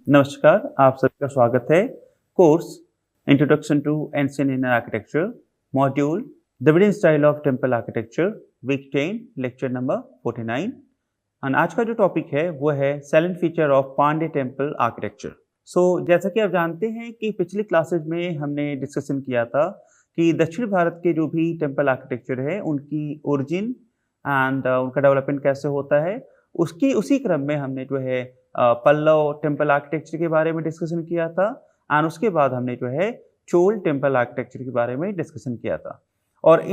नमस्कार, आप सबका स्वागत है। Course introduction to ancient Indian architecture, module Dravidian style of temple architecture, week 10, lecture number 49। और आज का जो टॉपिक है वो है salient feature of Pandya temple architecture. जैसा कि आप जानते हैं कि पिछली क्लासेज में हमने डिस्कशन किया था कि दक्षिण भारत के जो भी टेम्पल आर्किटेक्चर है उनकी ओरिजिन एंड उनका डेवलपमेंट कैसे होता है। उसकी उसी क्रम में हमने जो है पल्लव टेम्पल आर्किटेक्चर के बारे में डिस्कशन किया था एंड उसके बाद हमने जो है चोल टेम्पल आर्किटेक्चर के बारे में डिस्कशन किया था। और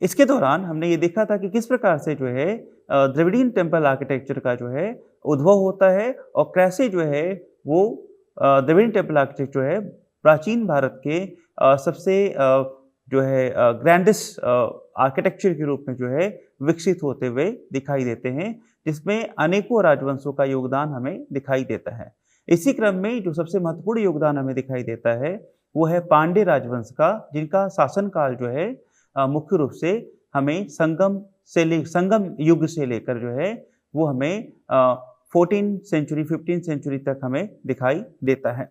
इसके दौरान हमने ये देखा था कि किस प्रकार से जो है द्रविडियन टेम्पल आर्किटेक्चर का जो है उद्भव होता है और कैसे जो है वो द्रविडियन टेम्पल आर्किटेक्चर जो है प्राचीन भारत के सबसे जो है ग्रैंडेस्ट आर्किटेक्चर के रूप में जो है विकसित होते हुए दिखाई देते हैं, जिसमें अनेकों राजवंशों का योगदान हमें दिखाई देता है। इसी क्रम में जो सबसे महत्वपूर्ण योगदान हमें दिखाई देता है वो है पांड्य राजवंश का, जिनका शासनकाल जो है मुख्य रूप से हमें संगम युग से लेकर जो है वो हमें 14th सेंचुरी 15th सेंचुरी तक हमें दिखाई देता है।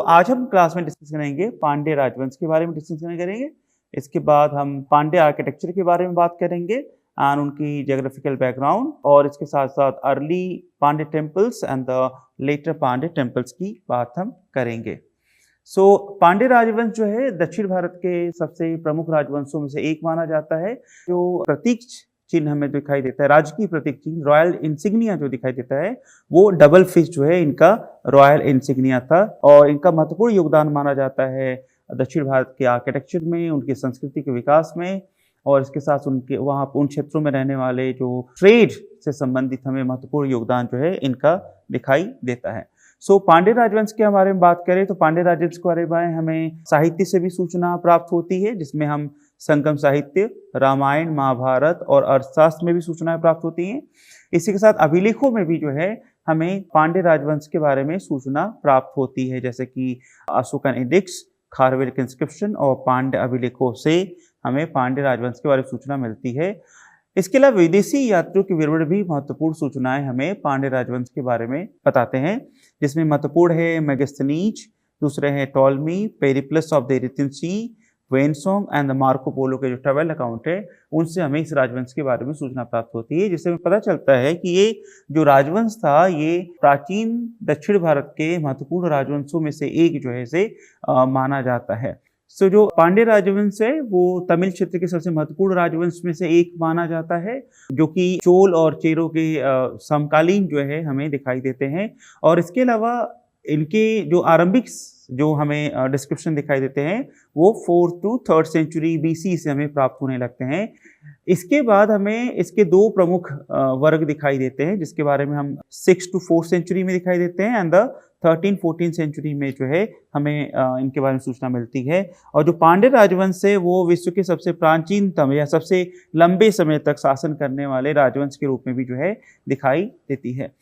आज हम क्लास में डिस्कस करेंगे पांड्य राजवंश के बारे में डिस्कस करेंगे। इसके बाद हम पांड्य आर्किटेक्चर के बारे में बात करेंगे एंड उनकी ज्योग्राफिकल बैकग्राउंड, और इसके साथ साथ early Pandya temples and the later Pandya temples की बात हम करेंगे। पांड्य राजवंश जो है दक्षिण भारत के सबसे प्रमुख राजवंशों में से एक माना जाता है। जो प्रतीक चिन्ह हमें दिखाई देता है, राजकीय प्रतीक चिन्ह, रॉयल इंसिग्निया जो दिखाई देता है, वो डबल फिश जो है इनका रॉयल इंसिग्निया था। और इनका महत्वपूर्ण योगदान माना जाता है दक्षिण भारत के आर्किटेक्चर में, उनकी संस्कृति के विकास में, और इसके साथ उनके वहाँ उन क्षेत्रों में रहने वाले जो ट्रेड से संबंधित हमें महत्वपूर्ण योगदान जो है इनका दिखाई देता है। पांड्य राजवंश के बारे में बात करें तो पांड्य राजवंश के बारे में हमें साहित्य से भी सूचना प्राप्त होती है, जिसमें हम संगम साहित्य, रामायण, महाभारत और अर्थशास्त्र में भी सूचनाएं प्राप्त होती हैं। इसी के साथ अभिलेखों में भी जो है हमें पांड्य राजवंश के बारे में सूचना प्राप्त होती है, जैसे कि अशोकन एडिक्ट्स, खारवेल के इंस्क्रिप्शन और पांड्य अभिलेखों से हमें पांड्य राजवंश के बारे में सूचना मिलती है। इसके अलावा विदेशी यात्रियों के विवरण भी महत्वपूर्ण सूचनाएं हमें पांड्य राजवंश के बारे में बताते हैं, जिसमें महत्वपूर्ण है मेगस्थनीज, दूसरे हैं Ptolemy, Periplus of the Erythraean Sea, वेनसोंग एंड द मार्को पोलो के जो ट्रैवल अकाउंट है उनसे हमें इस राजवंश के बारे में सूचना प्राप्त होती है, जिससे हमें पता चलता है कि ये जो राजवंश था ये प्राचीन दक्षिण भारत के महत्वपूर्ण राजवंशों में से एक जो है से माना जाता है। जो पांड्य राजवंश है वो तमिल क्षेत्र के सबसे महत्वपूर्ण राजवंश में से एक माना जाता है, जो कि चोल और चेरों के समकालीन जो है हमें दिखाई देते हैं। और इसके अलावा इनके जो आरंभिक जो हमें डिस्क्रिप्शन दिखाई देते हैं वो 4th to 3rd century BC से हमें प्राप्त होने लगते हैं। इसके बाद हमें इसके दो प्रमुख वर्ग दिखाई देते हैं, जिसके बारे में हम 6th to 4th सेंचुरी में दिखाई देते हैं एंड द 13th-14th सेंचुरी में जो है हमें इनके बारे में सूचना मिलती है। और जो पांड्य राजवंश है वो विश्व के सबसे प्राचीनतम या सबसे लंबे समय तक शासन करने वाले राजवंश के रूप में भी जो है दिखाई देती है।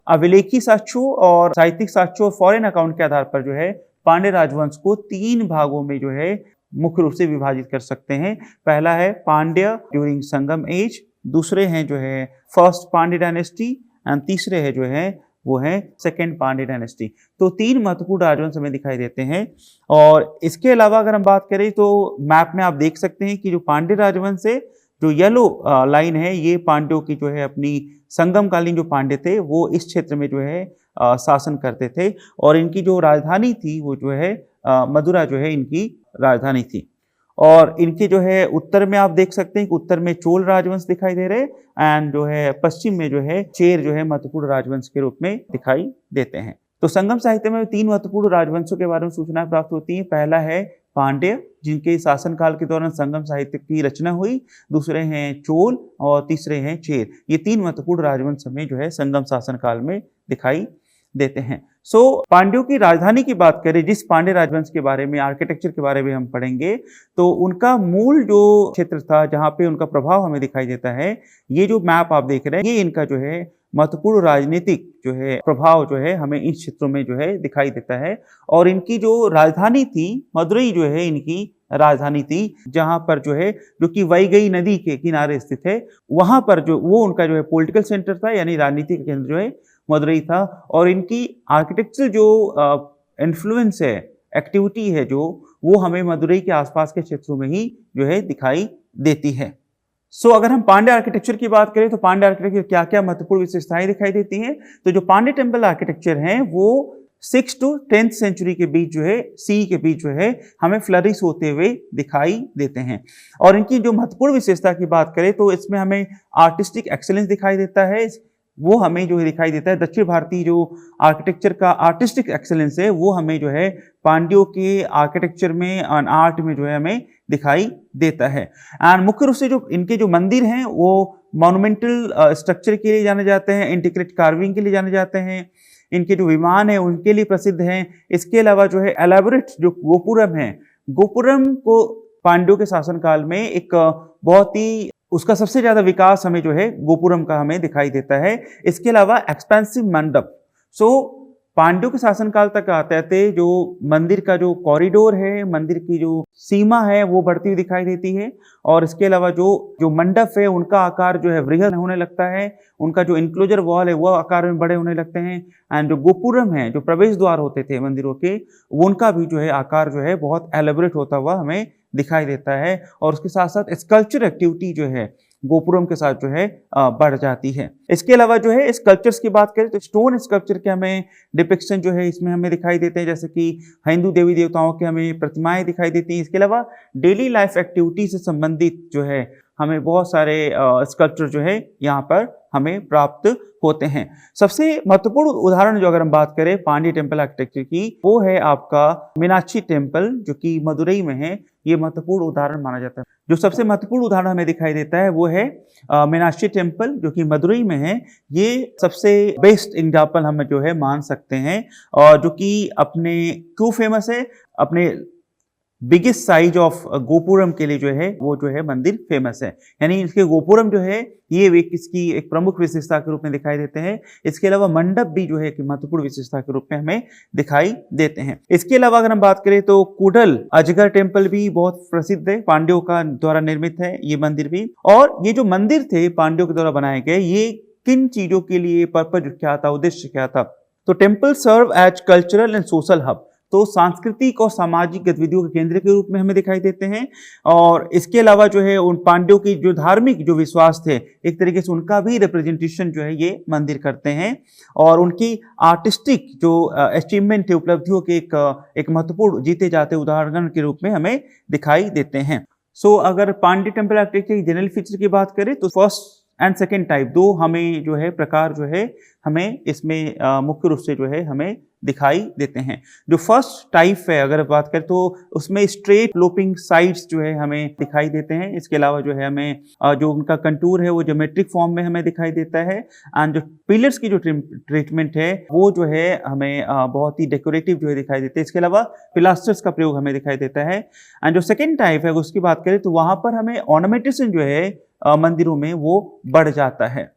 अभिलेखी साक्ष्यों और साहित्यिक साक्ष्यों और फॉरेन अकाउंट के आधार पर जो है पांड्य राजवंश को 3 भागों में जो है मुख्य रूप से विभाजित कर सकते हैं। पहला है पांड्य ड्यूरिंग संगम एज, दूसरे हैं जो है फर्स्ट पांड्य डायनेस्टी एंड तीसरे है जो है वो है सेकेंड पांड्य डायनेस्टी। तो 3 महत्वपूर्ण राजवंश हमें दिखाई देते हैं। और इसके अलावा अगर हम बात करें तो मैप में आप देख सकते हैं कि जो पांड्य राजवंश है, जो येलो लाइन है, ये पांड्यों की जो है अपनी संगमकालीन जो पांड्य थे वो इस क्षेत्र में जो है शासन करते थे, और इनकी जो राजधानी थी वो जो है मदुरा जो है इनकी राजधानी थी। और इनके जो है उत्तर में आप देख सकते हैं कि उत्तर में चोल राजवंश दिखाई दे रहे एंड जो है पश्चिम में जो है चेर जो है महत्वपूर्ण राजवंश के रूप में दिखाई देते हैं। तो संगम साहित्य में 3 महत्वपूर्ण राजवंशों के बारे में सूचनाएं प्राप्त होती हैं। पहला है पांड्य, जिनके शासनकाल के दौरान संगम साहित्य की रचना हुई, दूसरे हैं चोल और तीसरे हैं चेर। ये 3 महत्वपूर्ण राजवंश हमें जो है संगम शासनकाल में दिखाई देते हैं। पांड्यों की राजधानी की बात करें, जिस पांड्य राजवंश के बारे में आर्किटेक्चर के बारे में हम पढ़ेंगे, तो उनका मूल जो क्षेत्र था जहाँ पे उनका प्रभाव हमें दिखाई देता है, ये जो मैप आप देख रहे हैं, ये इनका जो है महत्वपूर्ण राजनीतिक जो है प्रभाव जो है हमें इन क्षेत्रों में जो है दिखाई देता है। और इनकी जो राजधानी थी मदुरई जो है इनकी राजधानी थी, जहां पर जो है जो कि वैगई नदी के किनारे स्थित है, वहां पर जो वो उनका जो है पॉलिटिकल सेंटर था, यानी राजनीतिक केंद्र जो है मदुरई था और इनकी आर्किटेक्चरल जो इन्फ्लुएंस है, एक्टिविटी है जो, वो हमें मदुरई के आसपास के क्षेत्रों में ही जो है दिखाई देती है। अगर हम पांड्य आर्किटेक्चर की बात करें तो पांड्य आर्किटेक्चर क्या क्या महत्वपूर्ण विशेषताएं दिखाई देती हैं। तो जो पांड्य टेम्पल आर्किटेक्चर हैं वो 6th to 10th सेंचुरी के बीच जो है, सी के बीच जो है, हमें फ्लरिश होते हुए दिखाई देते हैं। और इनकी जो महत्वपूर्ण विशेषता की बात करें तो इसमें हमें आर्टिस्टिक एक्सेलेंस दिखाई देता है, वो हमें जो है दिखाई देता है। दक्षिण भारतीय जो आर्किटेक्चर का आर्टिस्टिक एक्सेलेंस है वो हमें जो है पांड्यों के आर्किटेक्चर में एंड आर्ट में जो है हमें दिखाई देता है। एंड मुख्य रूप से जो इनके जो मंदिर हैं वो मॉन्यूमेंटल स्ट्रक्चर के लिए जाने जाते हैं, इंटीग्रेटेड कार्विंग के लिए जाने जाते हैं, इनके जो विमान है उनके लिए प्रसिद्ध हैं। इसके अलावा जो है एलाबोरेट जो गोपुरम है, गोपुरम को पांड्यों के शासनकाल में एक बहुत ही उसका सबसे ज्यादा विकास हमें जो है गोपुरम का हमें दिखाई देता है। इसके अलावा एक्सपेंसिव मंडप, पांड्यों के शासनकाल तक आते आते जो मंदिर का जो कॉरिडोर है, मंदिर की जो सीमा है वो बढ़ती हुई दिखाई देती है। और इसके अलावा जो मंडप है उनका आकार जो है वृहद होने लगता है, उनका जो इंक्लोजर वॉल है वो आकार में बड़े होने लगते हैं। एंड जो गोपुरम है, जो प्रवेश द्वार होते थे मंदिरों के, वो उनका भी जो है आकार जो है बहुत एलेबोरेट होता हुआ हमें दिखाई देता है। और उसके साथ साथ स्कल्पचर एक्टिविटी जो है गोपुरम के साथ जो है बढ़ जाती है। इसके अलावा जो है स्कल्पचर्स की बात करें तो स्टोन स्कल्पचर के हमें डिपिक्शन जो है इसमें हमें दिखाई देते हैं, जैसे कि हिंदू देवी देवताओं के हमें प्रतिमाएं दिखाई देती हैं। इसके अलावा डेली लाइफ एक्टिविटी से संबंधित जो है हमें बहुत सारे स्कल्पचर जो है यहाँ पर हमें प्राप्त होते हैं। सबसे महत्वपूर्ण उदाहरण जो अगर हम बात करें पांड्य टेम्पल आर्किटेक्चर की, वो है आपका मीनाक्षी टेम्पल जो कि मदुरई में है। ये महत्वपूर्ण उदाहरण माना जाता है। जो सबसे महत्वपूर्ण उदाहरण हमें दिखाई देता है वो है मीनाक्षी टेम्पल जो कि मदुरई में है। ये सबसे बेस्ट एग्जाम्पल हम जो है मान सकते हैं, और जो कि अपने क्यों फेमस है, अपने बिगेस्ट साइज ऑफ गोपुरम के लिए जो है वो जो है मंदिर फेमस है। यानी इसके गोपुरम जो है ये इसकी एक प्रमुख विशेषता के रूप में दिखाई देते हैं। इसके अलावा मंडप भी जो है कि महत्वपूर्ण विशेषता के रूप में हमें दिखाई देते हैं। इसके अलावा अगर हम बात करें तो कुडल अजगर टेम्पल भी बहुत प्रसिद्ध है, पांड्यों का द्वारा निर्मित है ये मंदिर भी। और ये जो मंदिर थे पांड्यों के द्वारा बनाए गए, ये किन चीजों के लिए पर्पज क्या था, उद्देश्य क्या था? तो temple serve as cultural and social hub, तो सांस्कृतिक और सामाजिक गतिविधियों के केंद्र के रूप में हमें दिखाई देते हैं। और इसके अलावा जो है उन पांड्यों की जो धार्मिक जो विश्वास थे, एक तरीके से उनका भी रिप्रेजेंटेशन जो है ये मंदिर करते हैं। और उनकी आर्टिस्टिक जो अचीवमेंट है, उपलब्धियों के एक महत्वपूर्ण जीते जाते उदाहरण के रूप में हमें दिखाई देते हैं। अगर पांड्य टेम्पल आर्किटेक्चर की जनरल फीचर की बात करें तो फर्स्ट एंड सेकेंड टाइप, दो हमें जो है प्रकार जो है हमें इसमें मुख्य रूप से जो है हमें दिखाई देते हैं। जो फर्स्ट टाइप है अगर बात करें तो उसमें स्ट्रेट स्लोपिंग साइड्स जो है हमें दिखाई देते हैं। इसके अलावा जो है हमें जो उनका कंटूर है वो ज्योमेट्रिक फॉर्म में हमें दिखाई देता है। एंड जो पिलर्स की जो ट्रीटमेंट है वो जो है हमें बहुत ही डेकोरेटिव जो है दिखाई देते हैं। इसके अलावा पिलास्टर्स का प्रयोग हमें दिखाई देता है। एंड जो सेकेंड टाइप है उसकी बात करें तो वहां पर हमें ऑर्नामेंटेशन जो है मंदिरों में वो बढ़ जाता है।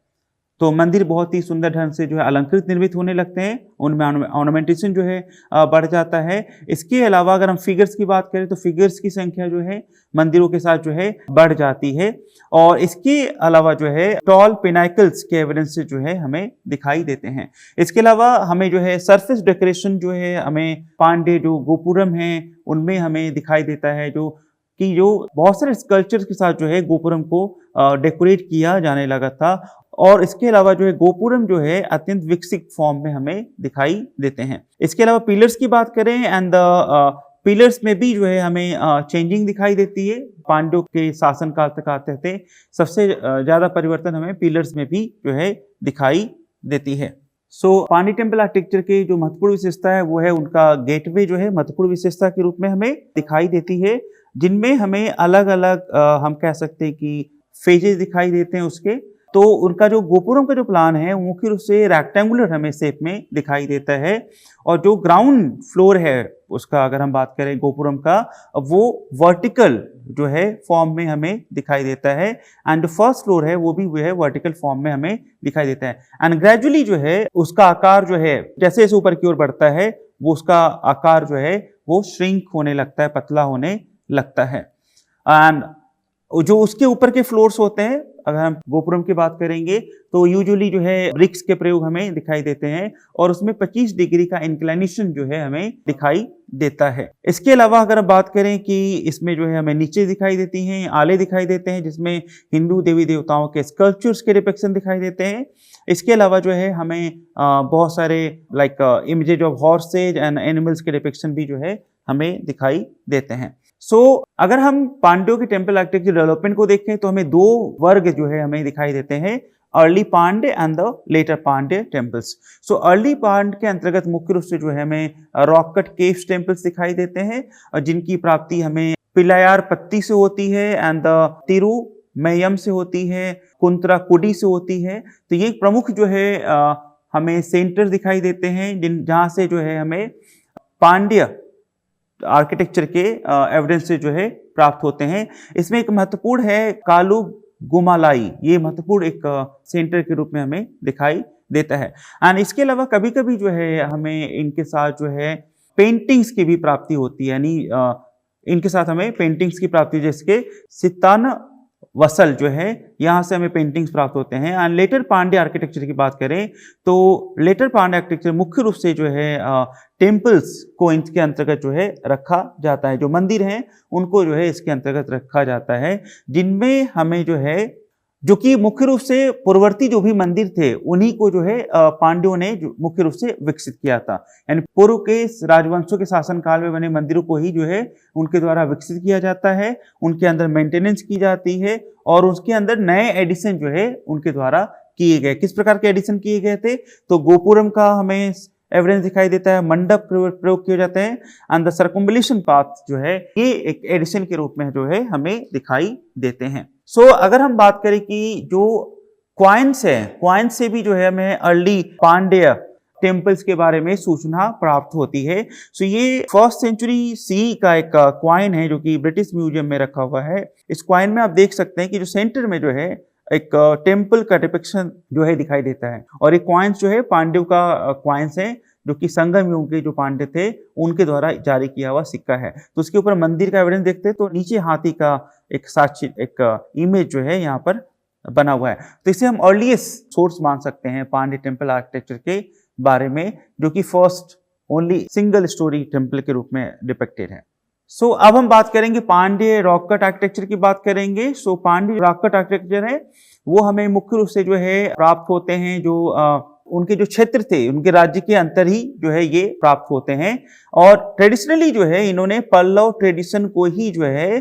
तो मंदिर बहुत ही सुंदर ढंग से जो है अलंकृत निर्मित होने लगते हैं, उनमें ऑर्नामेंटेशन जो है बढ़ जाता है। इसके अलावा अगर हम फिगर्स की बात करें तो फिगर्स की संख्या जो है मंदिरों के साथ जो है बढ़ जाती है। और इसके अलावा जो है टॉल पिनाकल्स के एविडेंस जो है हमें दिखाई देते हैं। इसके अलावा हमें जो है सरफेस डेकोरेशन जो है हमें पांड्य जो गोपुरम है उनमें हमें दिखाई देता है, जो बहुत सारे स्कल्पचर के साथ जो है गोपुरम को डेकोरेट किया जाने लगा था। और इसके अलावा जो है गोपुरम जो है अत्यंत विकसित फॉर्म में हमें दिखाई देते हैं। इसके अलावा पिलर्स की बात करें एंड पिलर्स में भी जो है हमें चेंजिंग दिखाई देती है। पांड्यों के शासनकाल तक आते थे सबसे ज्यादा परिवर्तन हमें पिलर्स में भी जो है दिखाई देती है। पांड्य टेम्पल आर्किटेक्चर की जो महत्वपूर्ण विशेषता है वो है उनका गेटवे जो है महत्वपूर्ण विशेषता के रूप में हमें दिखाई देती है, जिनमें हमें अलग अलग हम कह सकते हैं कि फेजेस दिखाई देते हैं उसके। तो उनका जो गोपुरम का जो प्लान है मुख्य रूप से रेक्टेंगुलर हमें शेप में दिखाई देता है। और जो ग्राउंड फ्लोर है उसका अगर हम बात करें गोपुरम का, वो वर्टिकल जो है फॉर्म में हमें दिखाई देता है। एंड जो फर्स्ट फ्लोर है वो भी है वर्टिकल फॉर्म में हमें दिखाई देता है। एंड ग्रेजुअली जो है उसका आकार जो है जैसे जैसे ऊपर की ओर बढ़ता है वो उसका आकार जो है वो श्रिंक होने लगता है, पतला होने लगता है। एंड जो उसके ऊपर के फ्लोर्स होते हैं, अगर हम गोपुरम की बात करेंगे तो यूजुअली जो है ब्रिक्स के प्रयोग हमें दिखाई देते हैं और उसमें 25 डिग्री का इंक्लिनेशन जो है हमें दिखाई देता है। इसके अलावा अगर हम बात करें कि इसमें जो है हमें नीचे दिखाई देती हैं, आले दिखाई देते हैं जिसमें हिंदू देवी देवताओं के स्कल्पचर्स के डिपिक्शन दिखाई देते हैं। इसके अलावा जो है हमें बहुत सारे like images of horses and animals के डिपिक्शन भी जो है हमें दिखाई देते हैं। अगर हम पांड्यों के टेम्पल आर्किटेक्चर डेवलपमेंट को देखें तो हमें दो वर्ग जो है हमें दिखाई देते हैं, early Pandya and the later Pandya temples. Early Pandya के अंतर्गत मुख्य रूप से जो है हमें रॉक कट केव्स टेम्पल्स दिखाई देते हैं और जिनकी प्राप्ति हमें पिलायार पत्ती से होती है एंड द तिरुमयम से होती है, कुंतराकुडी से होती है। तो ये प्रमुख जो है हमें सेंटर दिखाई देते हैं जहां से जो है हमें पांड्य आर्किटेक्चर के एविडेंस से जो है प्राप्त होते हैं। इसमें एक महत्वपूर्ण है कालू गुमालाई, ये महत्वपूर्ण एक सेंटर के रूप में हमें दिखाई देता है। एंड इसके अलावा कभी कभी जो है हमें इनके साथ जो है पेंटिंग्स की भी प्राप्ति होती है, यानी इनके साथ हमें पेंटिंग्स की प्राप्ति, जिसके सितान वसल जो है यहाँ से हमें पेंटिंग्स प्राप्त होते हैं। एंड लेटर पांड्य आर्किटेक्चर की बात करें तो लेटर पांड्य आर्किटेक्चर मुख्य रूप से जो है टेम्पल्स को इनके अंतर्गत जो है रखा जाता है, जो मंदिर हैं उनको जो है इसके अंतर्गत रखा जाता है, जिनमें हमें जो है जो कि मुख्य रूप से पूर्ववर्ती जो भी मंदिर थे उन्हीं को जो है पांड्यों ने मुख्य रूप से विकसित किया था। यानी पूर्व के राजवंशों के शासन काल में बने मंदिरों को ही जो है उनके द्वारा विकसित किया जाता है, उनके अंदर मेंटेनेंस की जाती है और उसके अंदर नए एडिशन जो है उनके द्वारा किए गए। किस प्रकार के एडिशन किए गए थे? तो गोपुरम का हमें एविडेंस दिखाई देता है, मंडप प्रयोग किए जाते हैं एंड द सर्कुम्बुलेशन पाथ जो है ये एक एडिशन के रूप में जो है हमें दिखाई देते हैं। अगर हम बात करें कि जो क्वाइंस है, क्वाइंस से भी जो है हमें अर्ली पांड्य टेम्पल्स के बारे में सूचना प्राप्त होती है। ये 1st सेंचुरी सी का एक क्वाइन है जो कि ब्रिटिश म्यूजियम में रखा हुआ है। इस क्वाइन में आप देख सकते हैं कि जो सेंटर में जो है एक टेम्पल का डिपिक्शन जो है दिखाई देता है और ये क्वाइंस जो है पांड्यों का क्वाइंस है जो कि संगम युग के जो पांड्य थे उनके द्वारा जारी किया हुआ सिक्का है। तो उसके ऊपर मंदिर का एविडेंस देखते हैं तो नीचे हाथी का एक साक्षी एक इमेज जो है यहाँ पर बना हुआ है। तो इसे हम अर्लीस्ट सोर्स मान सकते हैं पांड्य टेम्पल आर्किटेक्चर के बारे में, जो कि first only single storey temple के रूप में डिपिक्टेड है। अब हम बात करेंगे पांड्य रॉक कट आर्किटेक्चर की बात करेंगे। पांड्य रॉक कट आर्किटेक्चर है वो हमें मुख्य रूप से जो है प्राप्त होते हैं जो उनके जो क्षेत्र थे उनके राज्य के अंतर ही जो है ये प्राप्त होते हैं और ट्रेडिशनली जो है इन्होंने पल्लव ट्रेडिशन को ही जो है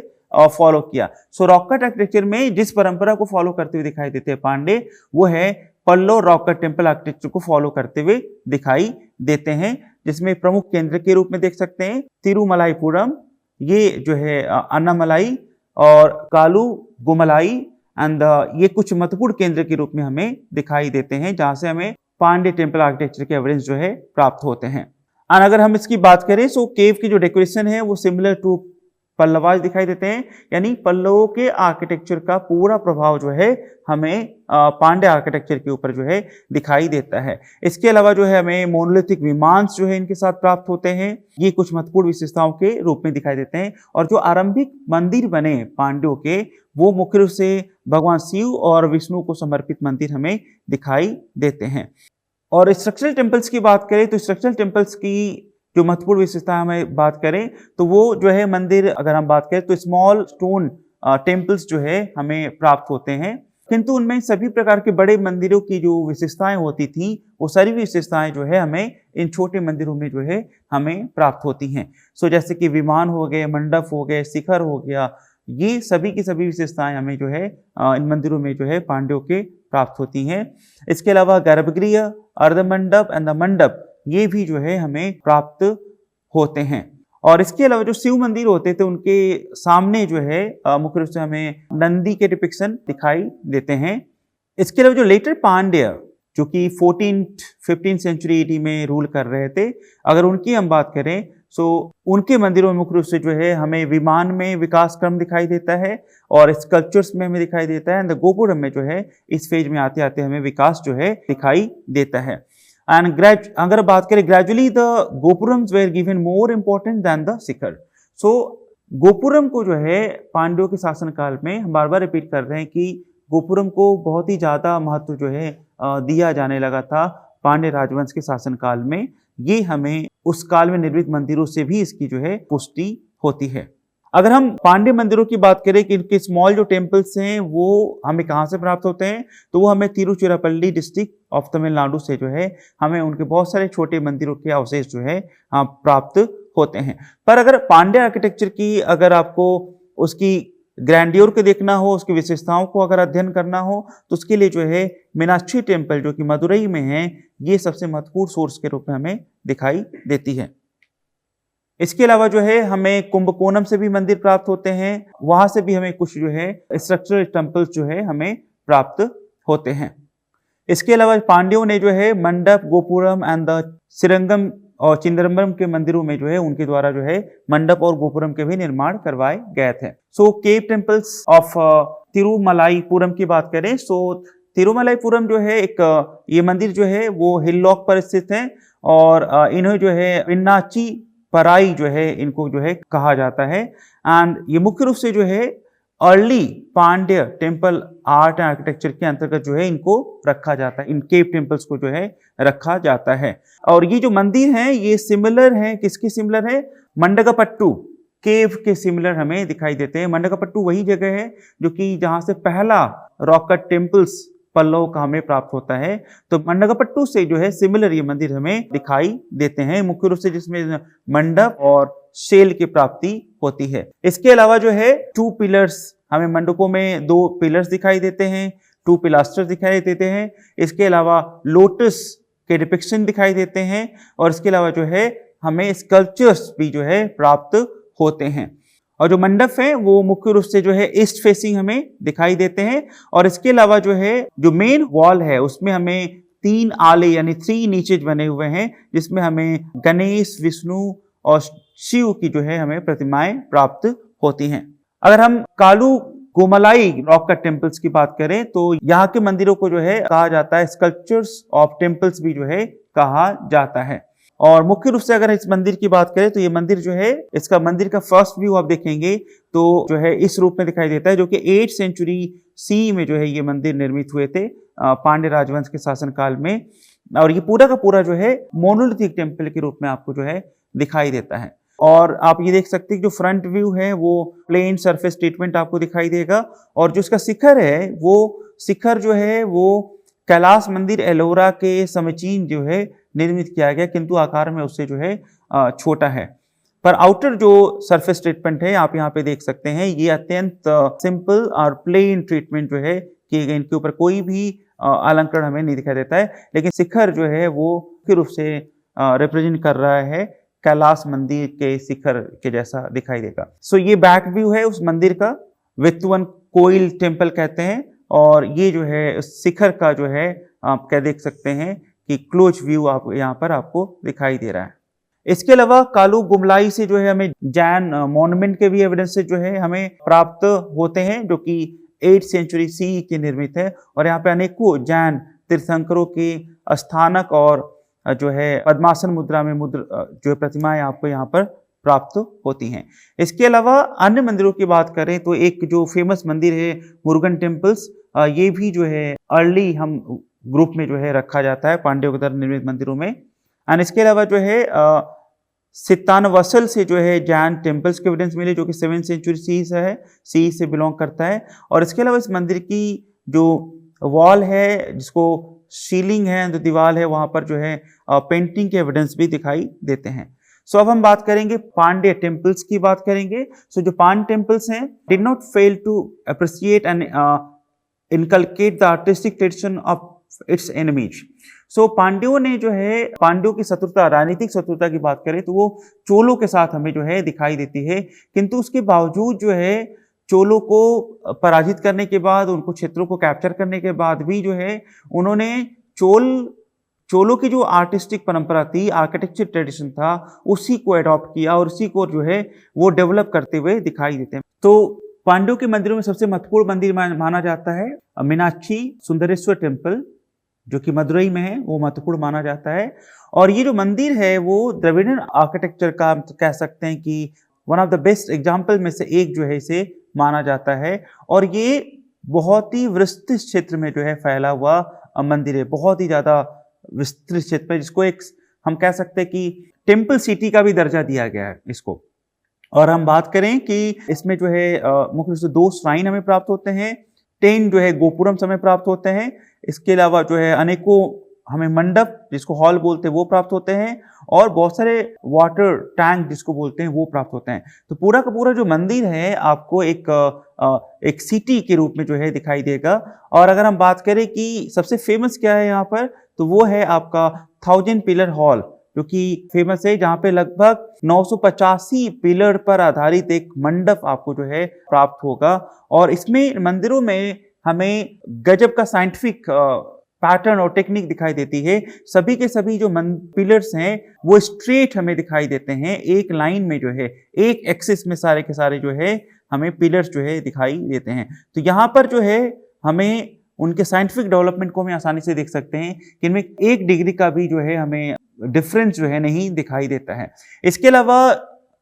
फॉलो किया। रॉक कट आर्किटेक्चर में जिस परंपरा को फॉलो करते हुए दिखाई देते हैं पांडे, वो है Pallava rock cut temple architecture को फॉलो करते हुए दिखाई देते हैं, जिसमें प्रमुख केंद्र के रूप में देख सकते हैं तिरुमलाईपुरम, ये जो है अन्नामलाई और कालू गुमलाई एंड ये कुछ महत्वपूर्ण केंद्र के रूप में हमें दिखाई देते हैं जहां से हमें पांड्य टेम्पल आर्किटेक्चर के एविडेंस जो है प्राप्त होते हैं। और अगर हम इसकी बात करें केव की जो डेकोरेशन है वो सिमिलर टू पल्लवाज दिखाई देते हैं, यानी पल्लवों के आर्किटेक्चर का पूरा प्रभाव जो है हमें पांड्य आर्किटेक्चर के ऊपर जो है दिखाई देता है। इसके अलावा जो है हमें मोनोलिथिक विमान जो है इनके साथ प्राप्त होते हैं, ये कुछ महत्वपूर्ण विशेषताओं के रूप में दिखाई देते हैं। और जो आरंभिक मंदिर बने पांड्यों के वो मुख्य रूप से भगवान शिव और विष्णु को समर्पित मंदिर हमें दिखाई देते हैं। और स्ट्रक्चरल टेम्पल्स की बात करें तो स्ट्रक्चरल टेम्पल्स की जो महत्वपूर्ण विशेषता हमें बात करें तो वो जो है मंदिर, अगर हम बात करें तो स्मॉल स्टोन टेम्पल्स जो है हमें प्राप्त होते हैं, किंतु उनमें सभी प्रकार के बड़े मंदिरों की जो विशेषताएं होती थी वो सारी विशेषताएं जो है हमें इन छोटे मंदिरों में जो है हमें प्राप्त होती हैं। जैसे कि विमान हो गए, मंडप हो गए, शिखर हो गया, ये सभी की सभी विशेषताएं हमें जो है इन मंदिरों में जो है पांड्यों के प्राप्त होती हैं। इसके अलावा गर्भगृह, अर्धमंडप एंड मंडप ये भी जो है हमें प्राप्त होते हैं। और इसके अलावा जो शिव मंदिर होते थे उनके सामने जो है मुख्य रूप से हमें नंदी के डिपिक्शन दिखाई देते हैं। इसके अलावा जो लेटर पांड्य जो कि 14th-15th सेंचुरी AD में रूल कर रहे थे, अगर उनकी हम बात करें उनके मंदिरों में मुख्य रूप से जो है हमें विमान में विकास क्रम दिखाई देता है और स्कल्पचर्स में हमें दिखाई देता है एंड गोपुरम में जो है इस फेज में आते आते हमें विकास जो है दिखाई देता है। एंड अगर बात करें gradually the gopurams were given more important than the shikhara. Gopuram को जो है पांड्यों के शासनकाल में, हम बार बार रिपीट कर रहे हैं कि गोपुरम को बहुत ही ज़्यादा महत्व जो है दिया जाने लगा था पांड्य राजवंश के शासनकाल में। ये हमें उस काल में निर्मित मंदिरों से भी इसकी जो है पुष्टि होती है। अगर हम पांड्य मंदिरों की बात करें कि इनके स्मॉल जो टेम्पल्स हैं वो हमें कहाँ से प्राप्त होते हैं, तो वो हमें तिरुचिरापल्ली डिस्ट्रिक्ट ऑफ तमिलनाडु से जो है हमें उनके बहुत सारे छोटे मंदिरों के अवशेष जो है प्राप्त होते हैं। पर अगर पांड्य आर्किटेक्चर की अगर आपको उसकी ग्रैंडियर को देखना हो, उसकी विशेषताओं को अगर अध्ययन करना हो, तो उसके लिए जो है मीनाक्षी टेम्पल जो कि मदुरई में है, ये सबसे महत्वपूर्ण सोर्स के रूप में हमें दिखाई देती है। इसके अलावा जो है हमें कुंभकोणम से भी मंदिर प्राप्त होते हैं, वहां से भी हमें कुछ जो है स्ट्रक्चरल टेम्पल्स जो है हमें प्राप्त होते हैं। इसके अलावा पांड्यों ने जो है मंडप, गोपुरम एंड द श्रीरंगम और चिदंबरम के मंदिरों में जो है उनके द्वारा जो है मंडप और गोपुरम के भी निर्माण करवाए गए थे। सो केव टेम्पल्स ऑफ तिरुमलाईपुरम की बात करें, सो तिरुमलाईपुरम जो है एक ये मंदिर जो है वो हिल-लॉक पर स्थित है और इन्हें जो है इन्नाची पराई जो है इनको जो है कहा जाता है। एंड ये मुख्य रूप से जो है early Pandya temple art and architecture के अंतर्गत जो है इनको रखा जाता है, इन केव टेम्पल्स को जो है रखा जाता है। और ये जो मंदिर हैं ये सिमिलर है, किसके सिमिलर है, मंडगपट्टू केव के सिमिलर हमें दिखाई देते हैं। मंडगपट्टू वही जगह है जो कि जहां से पहला रॉक कट टेम्पल्स पल्लव का हमें प्राप्त होता है। तो मंडगपट्टू से जो है सिमिलर ये मंदिर हमें दिखाई देते हैं, मुख्य रूप से जिसमें मंडप और शेल की प्राप्ति होती है। इसके अलावा जो है 2 पिलर्स, हमें मंडपों में 2 पिलर्स दिखाई देते हैं, 2 पिलास्टर्स दिखाई देते हैं। इसके अलावा लोटस के डिपिक्शन दिखाई देते हैं और इसके अलावा जो है हमें स्कल्पचर्स भी जो है प्राप्त होते हैं। और जो मंडप है वो मुख्य रूप से जो है ईस्ट फेसिंग हमें दिखाई देते हैं। और इसके अलावा जो है जो मेन वॉल है उसमें हमें 3 आले यानी 3 नीचेज बने हुए हैं, जिसमें हमें गणेश, विष्णु और शिव की जो है हमें प्रतिमाएं प्राप्त होती हैं। अगर हम कालू गोमलाई रॉक कट टेम्पल्स की बात करें तो यहाँ के मंदिरों को जो है कहा जाता है स्कल्पचर्स ऑफ टेम्पल्स भी जो है कहा जाता है। और मुख्य रूप से अगर इस मंदिर की बात करें तो ये मंदिर जो है, इसका मंदिर का फर्स्ट व्यू आप देखेंगे तो जो है इस रूप में दिखाई देता है, जो कि 8th सेंचुरी सी में जो है ये मंदिर निर्मित हुए थे पांड्य राजवंश के शासनकाल में। और ये पूरा का पूरा जो है मोनोलिथिक टेम्पल के रूप में आपको जो है दिखाई देता है। और आप ये देख सकते हैं जो फ्रंट व्यू है वो प्लेन सरफेस ट्रीटमेंट आपको दिखाई देगा। और जो इसका शिखर है वो शिखर जो है वो कैलाश मंदिर एलोरा के समीचीन जो है निर्मित किया गया, किंतु आकार में उससे जो है छोटा है। पर आउटर जो सरफेस ट्रीटमेंट है आप यहाँ पे देख सकते हैं, ये अत्यंत सिंपल और प्लेन ट्रीटमेंट जो है किए गए, इनके ऊपर कोई भी अलंकरण हमें नहीं दिखाई देता है। लेकिन शिखर जो है वो मुख्य रूप से रिप्रेजेंट कर रहा है कैलाश मंदिर के शिखर के जैसा दिखाई देगा। सो ये बैक व्यू है उस मंदिर का, वित्तवन कोइल टेम्पल कहते हैं। और ये जो है शिखर का जो है आप क्या देख सकते हैं कि क्लोज व्यू आप यहाँ पर आपको दिखाई दे रहा है। इसके अलावा कालू गुमलाई से जो है हमें जैन मॉन्यूमेंट के भी एविडेंस जो है हमें प्राप्त होते हैं, जो कि 8th सेंचुरी सी के निर्मित है। और यहाँ पे अनेकों जैन तीर्थंकरों के स्थानक और जो है पद्मासन मुद्रा में जो है प्रतिमाएं आपको यहाँ पर प्राप्त होती हैं। इसके अलावा अन्य मंदिरों की बात करें तो एक जो फेमस मंदिर है मुरुगन टेम्पल्स, ये भी जो है अर्ली हम ग्रुप में जो है रखा जाता है पांड्यों के द्वारा निर्मित मंदिरों में। एंड इसके अलावा जो है सित्तानवसल से जो है जैन टेम्पल्स के एविडेंस मिले, जो कि 7th सेंचुरी सी से बिलोंग करता है। और इसके अलावा इस मंदिर की जो वॉल है, जिसको सीलिंग है, जो दीवार है, वहां पर जो है पेंटिंग के एविडेंस भी दिखाई देते हैं। सो अब हम बात करेंगे पांड्य टेम्पल्स की बात करेंगे। सो जो पांड्य टेम्पल्स हैं did not fail to appreciate and inculcate the artistic tradition of its enemies. So पांड्यों ने जो है पांड्यों की शत्रुता, राजनीतिक शत्रुता की बात करें तो वो चोलों के साथ हमें जो है दिखाई देती है, किंतु उसके बावजूद जो है चोलों को पराजित करने के बाद, उनको क्षेत्रों को कैप्चर करने के बाद भी जो है उन्होंने चोलों की जो आर्टिस्टिक परंपरा थी, आर्किटेक्चर ट्रेडिशन था, उसी को अडॉप्ट किया और उसी को जो है वो डेवलप करते हुए दिखाई देते हैं। तो पांड्यों के मंदिरों में सबसे महत्वपूर्ण मंदिर माना जाता है मीनाक्षी सुंदरेश्वर टेम्पल, जो कि मदुरई में है, वो महत्वपूर्ण माना जाता है। और ये जो मंदिर है वो द्रविड़ियन आर्किटेक्चर का कह सकते हैं कि one of the best example में से एक जो है इसे माना जाता है। और ये बहुत ही विस्तृत क्षेत्र में जो है फैला हुआ मंदिर है, बहुत ही ज्यादा विस्तृत क्षेत्र में, जिसको एक हम कह सकते हैं कि टेम्पल सिटी का भी दर्जा दिया गया है इसको। और हम बात करें कि इसमें जो है मुख्य रूप से 2 श्राइन हमें प्राप्त होते हैं, 10 जो है गोपुरम हमें प्राप्त होते हैं। इसके अलावा जो है अनेकों हमें मंडप जिसको हॉल बोलते हैं वो प्राप्त होते हैं, और बहुत सारे वाटर टैंक जिसको बोलते हैं वो प्राप्त होते हैं। तो पूरा का पूरा जो मंदिर है आपको एक सिटी के रूप में जो है दिखाई देगा। और अगर हम बात करें कि सबसे फेमस क्या है यहाँ पर, तो वो है आपका 1000 पिलर हॉल, जो कि फेमस है, जहाँ पे लगभग 985 पिलर पर आधारित एक मंडप आपको जो है प्राप्त होगा। और इसमें मंदिरों में हमें गजब का साइंटिफिक पैटर्न और टेक्निक दिखाई देती है। सभी के सभी जो पिलर्स हैं वो स्ट्रेट हमें दिखाई देते हैं, एक लाइन में जो है, एक एक्सिस में सारे के सारे जो है हमें पिलर्स जो है दिखाई देते हैं। तो यहाँ पर जो है हमें उनके साइंटिफिक डेवलपमेंट को हम आसानी से देख सकते हैं कि इनमें 1 डिग्री का भी जो है हमें डिफरेंस जो है नहीं दिखाई देता है। इसके अलावा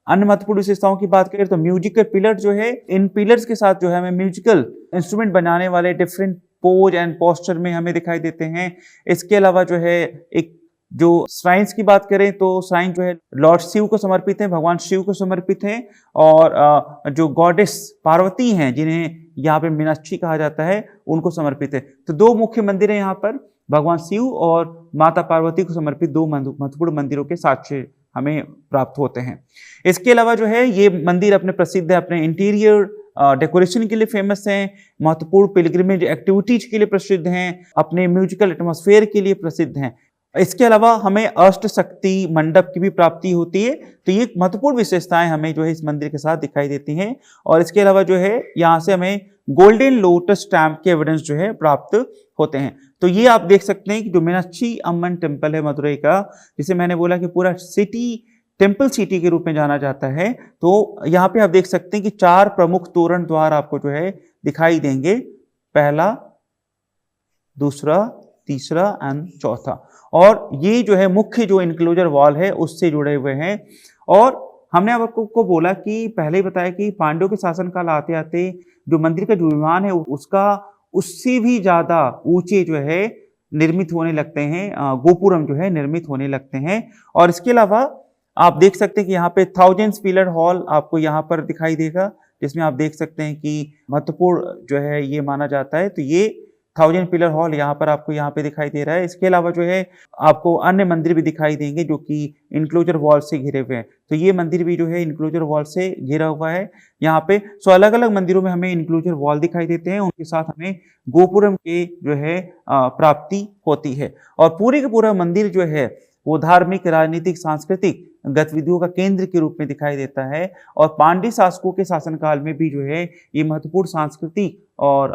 अन्य महत्वपूर्ण विशेषताओं की बात करें तो म्यूजिकल पिलर जो है, इन पिलर्स के साथ जो है हमें म्यूजिकल इंस्ट्रूमेंट बनाने वाले डिफरेंट पोज एंड पोस्चर में हमें दिखाई देते हैं। इसके अलावा जो है एक जो श्राइन्स की बात करें तो श्राइन जो है लॉर्ड शिव को समर्पित है, भगवान शिव को समर्पित है। और जो गॉडेस पार्वती हैं जिन्हें यहाँ पे मीनाक्षी कहा जाता है उनको समर्पित है। तो 2 मुख्य मंदिर हैं यहाँ पर, भगवान शिव और माता पार्वती को समर्पित 2 महत्वपूर्ण मंदिरों के साक्ष्य हमें प्राप्त होते हैं। इसके अलावा जो है ये मंदिर अपने प्रसिद्ध है, अपने इंटीरियर डेकोरेशन के लिए फेमस हैं, महत्वपूर्ण पिलग्रिमेज एक्टिविटीज के लिए प्रसिद्ध हैं, अपने म्यूजिकल एटमॉस्फेयर के लिए प्रसिद्ध हैं। इसके अलावा हमें अष्ट शक्ति मंडप की भी प्राप्ति होती है। तो ये महत्वपूर्ण विशेषताएं हमें जो है इस मंदिर के साथ दिखाई देती हैं। और इसके अलावा जो है यहाँ से हमें गोल्डन लोटस स्टैम्प के एविडेंस जो है प्राप्त होते हैं। तो ये आप देख सकते हैं कि जो मीनाक्षी अम्मन टेम्पल है मदुरई का, जिसे मैंने बोला कि पूरा सिटी टेम्पल सिटी के रूप में जाना जाता है, तो यहाँ पे आप देख सकते हैं कि 4 प्रमुख तोरण द्वार आपको जो है दिखाई देंगे, पहला, दूसरा, तीसरा एंड चौथा। और ये जो है मुख्य जो इनक्लोजर वॉल है उससे जुड़े हुए हैं। और हमने आपको बोला कि पहले ही बताया कि पांड्यों के शासनकाल आते आते जो मंदिर का जो विमान है उसका उससे भी ज्यादा ऊंचे जो है निर्मित होने लगते हैं, गोपुरम जो है निर्मित होने लगते हैं। और इसके अलावा आप देख सकते हैं कि यहाँ पे 1000 पिलर हॉल आपको यहाँ पर दिखाई देगा, जिसमें आप देख सकते हैं कि महत्वपूर्ण जो है ये माना जाता है। तो ये 1000 पिलर हॉल यहाँ पर आपको यहाँ पे दिखाई दे रहा है। इसके अलावा जो है आपको अन्य मंदिर भी दिखाई देंगे जो कि इनक्लोजर वॉल से घिरे हुए हैं। तो ये मंदिर भी जो है इनक्लोजर वॉल से घिरा हुआ है यहाँ पे। सो अलग अलग मंदिरों में हमें इनक्लोजर वॉल दिखाई देते हैं, उनके साथ हमें गोपुरम के जो है प्राप्ति होती है। और पूरे का पूरा मंदिर जो है वो धार्मिक, राजनीतिक, सांस्कृतिक गतिविधियों का केंद्र के रूप में दिखाई देता है। और पांड्य शासकों के शासनकाल में भी जो है ये महत्वपूर्ण सांस्कृतिक और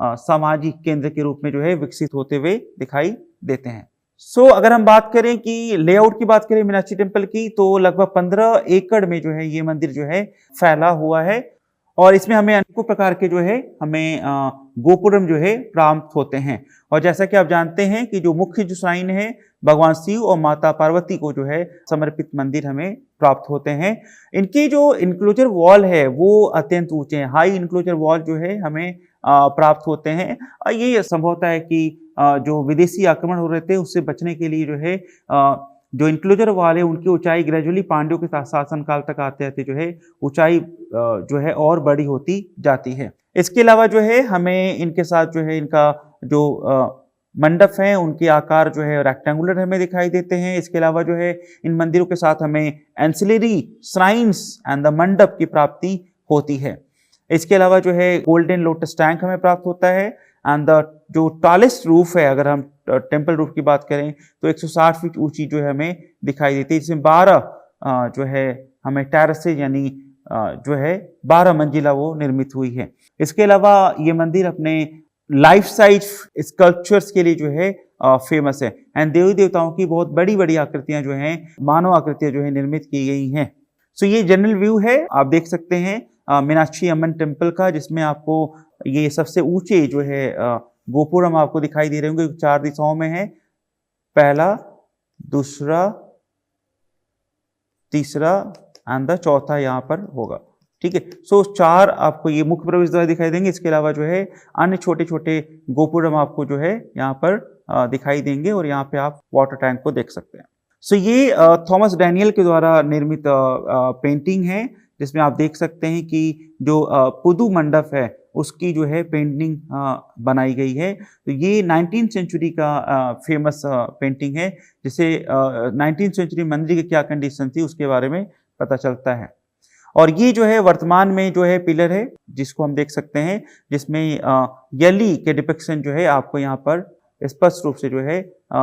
सामाजिक केंद्र के रूप में जो है विकसित होते हुए दिखाई देते हैं। अगर हम बात करें कि लेआउट की बात करें मीनाक्षी टेम्पल की, तो लगभग 15 एकड़ में जो है ये मंदिर जो है फैला हुआ है। और इसमें हमें अनेकों प्रकार के जो है हमें गोपुरम जो है प्राप्त होते हैं। और जैसा कि आप जानते हैं कि जो मुख्य जो श्राइन है भगवान शिव और माता पार्वती को जो है समर्पित मंदिर हमें प्राप्त होते हैं। इनकी जो इनक्लोजर वॉल है वो अत्यंत ऊंचे हैं, हाई इनक्लोजर वॉल जो है हमें प्राप्त होते हैं। ये संभव होता है कि जो विदेशी आक्रमण हो रहे थे उससे बचने के लिए जो है जो इनक्लोजर वॉल है उनकी ऊंचाई ग्रेजुअली पांड्यों के शासनकाल तक आते आते जो है ऊंचाई जो है और बड़ी होती जाती है। इसके अलावा जो है हमें इनके साथ जो है इनका जो मंडप है उनके आकार जो है रेक्टेंगुलर हमें दिखाई देते हैं। इसके अलावा जो है इन मंदिरों के साथ हमें एंसिलरी श्राइन्स एंड द मंडप की प्राप्ति होती है। इसके अलावा जो है गोल्डन लोटस टैंक हमें प्राप्त होता है। एंड द जो टॉलेस्ट रूफ है, अगर हम टेम्पल रूफ की बात करें तो 160 फीट ऊंची जो है हमें दिखाई देती है, जिसमें 12 जो है हमें टेरेसेज यानी जो है 12 मंजिला वो निर्मित हुई है। इसके अलावा ये मंदिर अपने लाइफ साइज स्कल्पचर्स के लिए जो है फेमस है। एंड देवी देवताओं की बहुत बड़ी बड़ी आकृतियां जो हैं, मानव आकृतियां जो है निर्मित की गई हैं। ये जनरल व्यू है, आप देख सकते हैं मीनाक्षी अम्मन टेम्पल का, जिसमें आपको ये सबसे ऊंचे जो है गोपुरम आपको दिखाई दे रहे होंगे, 4 दिशाओं में है, पहला, दूसरा, तीसरा एंड द चौथा यहाँ पर होगा। ठीक है, सो 4 आपको ये मुख्य प्रवेश द्वार दिखाई देंगे। इसके अलावा जो है अन्य छोटे छोटे गोपुरम आपको जो है यहाँ पर दिखाई देंगे और यहाँ पे आप वाटर टैंक को देख सकते हैं। सो ये थॉमस डैनियल के द्वारा निर्मित पेंटिंग है, जिसमें आप देख सकते हैं कि जो पुदु मंडप है उसकी जो है पेंटिंग बनाई गई है। तो ये 19th सेंचुरी का फेमस पेंटिंग है, जिसे 19th सेंचुरी मंदिर की क्या कंडीशन थी उसके बारे में पता चलता है। और ये जो है वर्तमान में जो है पिलर है जिसको हम देख सकते हैं, जिसमें यली के डिपिक्शन जो है आपको यहाँ पर स्पष्ट रूप से जो है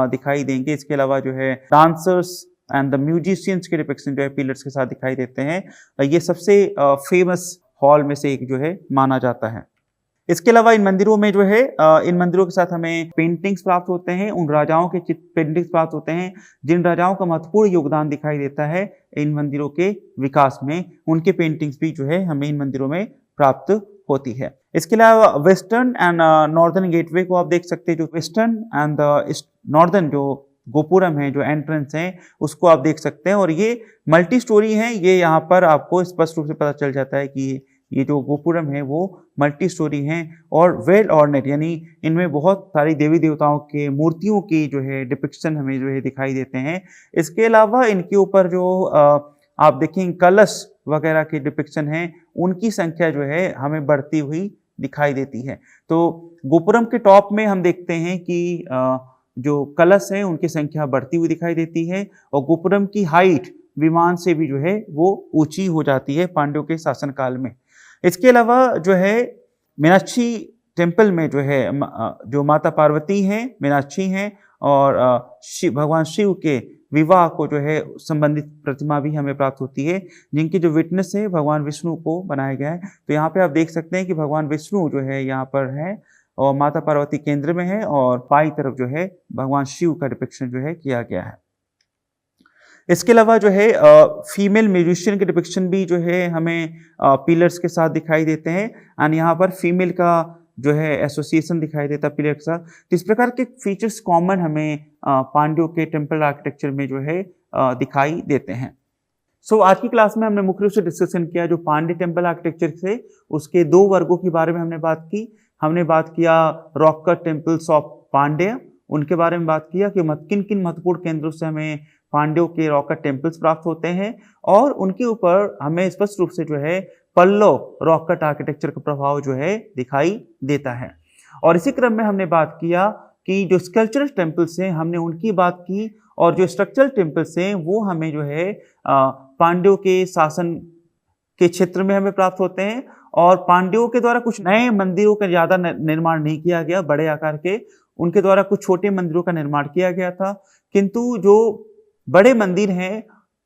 दिखाई देंगे। इसके अलावा जो है डांसर्स एंड द म्यूजिशियंस के डिपिक्शन जो है पिलर्स के साथ दिखाई देते हैं। ये सबसे फेमस हॉल में से एक जो है माना जाता है। इसके अलावा इन मंदिरों में जो है इन मंदिरों के साथ हमें पेंटिंग्स प्राप्त होते हैं, उन राजाओं के पेंटिंग्स प्राप्त होते हैं जिन राजाओं का महत्वपूर्ण योगदान दिखाई देता है इन मंदिरों के विकास में। उनके पेंटिंग्स भी जो है हमें इन मंदिरों में प्राप्त होती है। इसके अलावा वेस्टर्न एंड नॉर्दर्न गेटवे को आप देख सकते हैं। जो वेस्टर्न एंड नॉर्दर्न जो गोपुरम है, जो एंट्रेंस है, उसको आप देख सकते हैं और ये मल्टी स्टोरी है। ये यहाँ पर आपको स्पष्ट रूप से पता चल जाता है कि ये जो गोपुरम है वो मल्टी स्टोरी हैं और वेल ऑर्नेट, यानी इनमें बहुत सारी देवी देवताओं के मूर्तियों की जो है डिपिक्शन हमें जो है दिखाई देते हैं। इसके अलावा इनके ऊपर जो आप देखें कलश वगैरह की डिपिक्शन है, उनकी संख्या जो है हमें बढ़ती हुई दिखाई देती है। तो गोपुरम के टॉप में हम देखते हैं कि जो कलश है उनकी संख्या बढ़ती हुई दिखाई देती है और गोपुरम की हाइट विमान से भी जो है वो ऊंची हो जाती है पांड्यों के शासनकाल में। इसके अलावा जो है मीनाक्षी टेम्पल में जो है जो माता पार्वती हैं, मीनाक्षी हैं और भगवान शिव के विवाह को जो है संबंधित प्रतिमा भी हमें प्राप्त होती है, जिनकी जो विटनेस है भगवान विष्णु को बनाया गया है। तो यहाँ पे आप देख सकते हैं कि भगवान विष्णु जो है यहाँ पर है और माता पार्वती केंद्र में है और बाईं तरफ जो है भगवान शिव का डिपिक्शन जो है किया गया है। इसके अलावा जो है फीमेल म्यूजिशियन के डिपिक्शन भी जो है हमें पिलर्स के साथ दिखाई देते हैं एंड यहाँ पर फीमेल का जो है एसोसिएशन दिखाई देता है पिलर के साथ। तो इस प्रकार के फीचर्स कॉमन हमें पांड्यों के टेम्पल आर्किटेक्चर में जो है दिखाई देते हैं। सो आज की क्लास में हमने मुख्य रूप से डिस्कशन किया जो पांड्य टेम्पल आर्किटेक्चर से उसके 2 वर्गों के बारे में हमने बात की। हमने बात किया rock cut temples of Pandya, उनके बारे में बात किया कि किन किन महत्वपूर्ण केंद्रों से हमें पांड्यों के रॉक कट टेम्पल्स प्राप्त होते हैं और उनके ऊपर हमें स्पष्ट रूप से जो है पल्लव रॉक कट आर्किटेक्चर का प्रभाव जो है दिखाई देता है। और इसी क्रम में हमने बात किया कि जो स्कल्पचरल टेम्पल्स हैं हमने उनकी बात की और जो स्ट्रक्चरल टेम्पल्स हैं वो हमें जो है पांड्यों के शासन के क्षेत्र में हमें प्राप्त होते हैं। और पांड्यों के द्वारा कुछ नए मंदिरों का ज़्यादा निर्माण नहीं किया गया बड़े आकार के, उनके द्वारा कुछ छोटे मंदिरों का निर्माण किया गया था, किंतु जो बड़े मंदिर हैं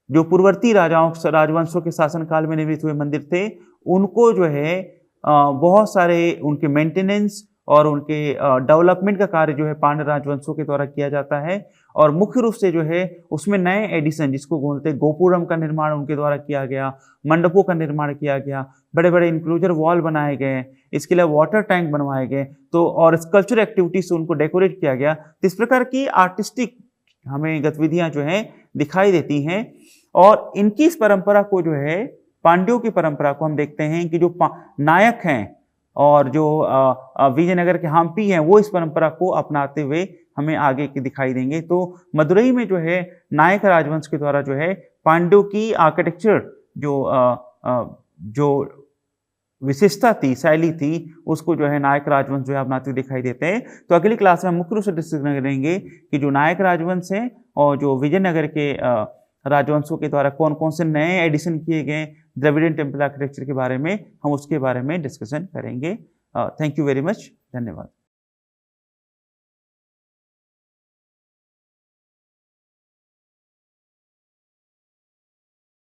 जो पूर्ववर्ती राजवंशों के शासनकाल में निर्मित हुए मंदिर थे उनको जो है बहुत सारे उनके मेंटेनेंस और उनके डेवलपमेंट का कार्य जो है पांड्य राजवंशों के द्वारा किया जाता है। और मुख्य रूप से जो है उसमें नए एडिशन जिसको बोलते हैं गोपुरम का निर्माण उनके द्वारा किया गया, मंडपों का निर्माण किया गया, बड़े बड़े इंक्लोजर वॉल बनाए गए, इसके लिए वाटर टैंक बनवाए गए, तो और स्कल्पचर एक्टिविटी से उनको डेकोरेट किया गया। तो इस प्रकार की आर्टिस्टिक हमें गतिविधियां जो है दिखाई देती हैं और इनकी इस परंपरा को जो है पांड्यों की परंपरा को हम देखते हैं कि जो नायक हैं और जो विजयनगर के हम्पी हैं वो इस परंपरा को अपनाते हुए हमें आगे की दिखाई देंगे। तो मदुरई में जो है नायक राजवंश के द्वारा जो है पांड्यों की आर्किटेक्चर जो विशेषता थी, शैली थी, उसको जो है नायक राजवंश जो है अपनाते हुए दिखाई देते हैं। तो अगली क्लास में हम मुख्य रूप से डिस्कस करेंगे कि जो नायक राजवंश है और जो विजयनगर के राजवंशों के द्वारा कौन कौन से नए एडिशन किए गए द्रविडियन टेम्पल आर्किटेक्चर के बारे में हम उसके बारे में डिस्कशन करेंगे। थैंक यू वेरी मच, धन्यवाद।